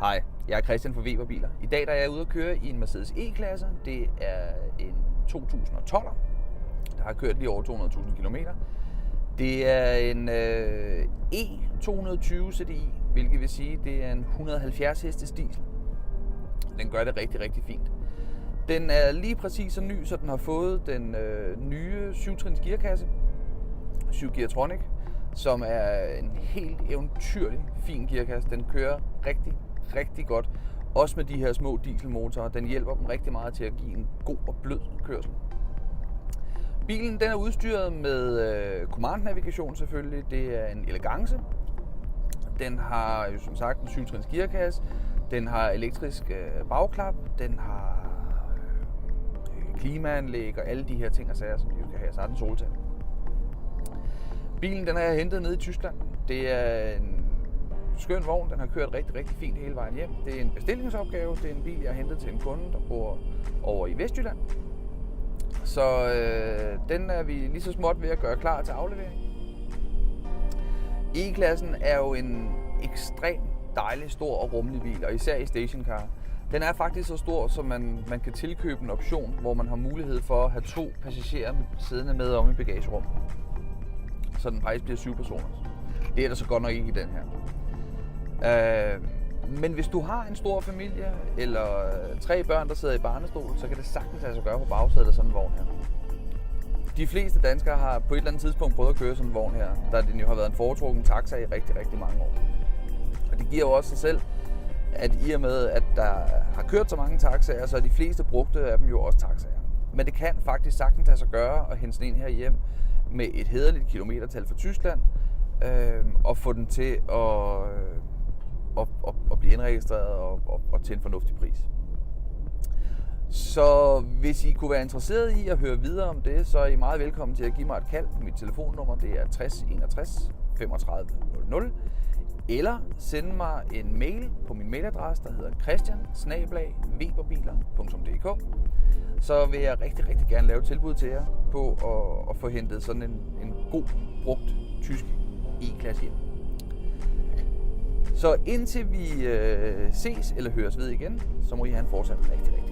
Hej, jeg er Christian fra Weber Biler. I dag der er jeg ude at køre i en Mercedes E-klasse. Det er en 2012'er, der har kørt lige over 200.000 km. Det er en E220 CDI, hvilket vil sige, det er en 170 hestes diesel. Den gør det rigtig, rigtig fint. Den er lige præcis så ny, så den har fået den nye 7-trins gearkasse, 7 Geartronic, som er en helt eventyrlig fin gearkasse. Den kører rigtig, rigtig godt. Også med de her små dieselmotorer. Den hjælper dem rigtig meget til at give en god og blød kørsel. Bilen den er udstyret med command-navigation selvfølgelig. Det er en Elegance. Den har jo som sagt en 7-trins gearkasse. Den har elektrisk bagklap. Den har klimaanlæg og alle de her ting og sager, som de jo kan have. Så har den soltag. Bilen den har jeg hentet nede i Tyskland. Det er en skøn vogn. Den har kørt rigtig, rigtig fint hele vejen hjem. Det er en bestillingsopgave. Det er en bil, jeg har hentet til en kunde, der bor over i Vestjylland. Så den er vi lige så småt ved at gøre klar til aflevering. E-klassen er jo en ekstremt dejlig, stor og rummelig bil, og især i stationcar. Den er faktisk så stor, så man kan tilkøbe en option, hvor man har mulighed for at have 2 passagerer siddende med om i bagagerummet. Så den faktisk bliver 7 personer. Det er der så godt nok ikke i den her. Men hvis du har en stor familie, eller 3 børn, der sidder i barnestol, så kan det sagtens lade sig gøre på bagsædet af sådan en vogn her. De fleste danskere har på et eller andet tidspunkt prøvet at køre sådan en vogn her, da den jo har været en foretrukken taxa i rigtig, rigtig mange år. Og det giver jo også sig selv, at i og med, at der har kørt så mange taxaer, så er de fleste brugte af dem jo også taxaer. Men det kan faktisk sagtens lade sig gøre at hente sådan en her hjem med et hæderligt kilometertal fra Tyskland, og få den til at blive indregistreret og til en fornuftig pris. Så hvis I kunne være interesseret i at høre videre om det, så er I meget velkommen til at give mig et kald på mit telefonnummer. Det er 60 61 35 00. Eller sende mig en mail på min mailadresse, der hedder christian@weberbiler.dk. Så vil jeg rigtig, rigtig gerne lave et tilbud til jer på at få hentet sådan en god, brugt tysk E-klasse hjem. Så indtil vi ses eller høres ved igen, så må I have en fortsat rigtig, rigtig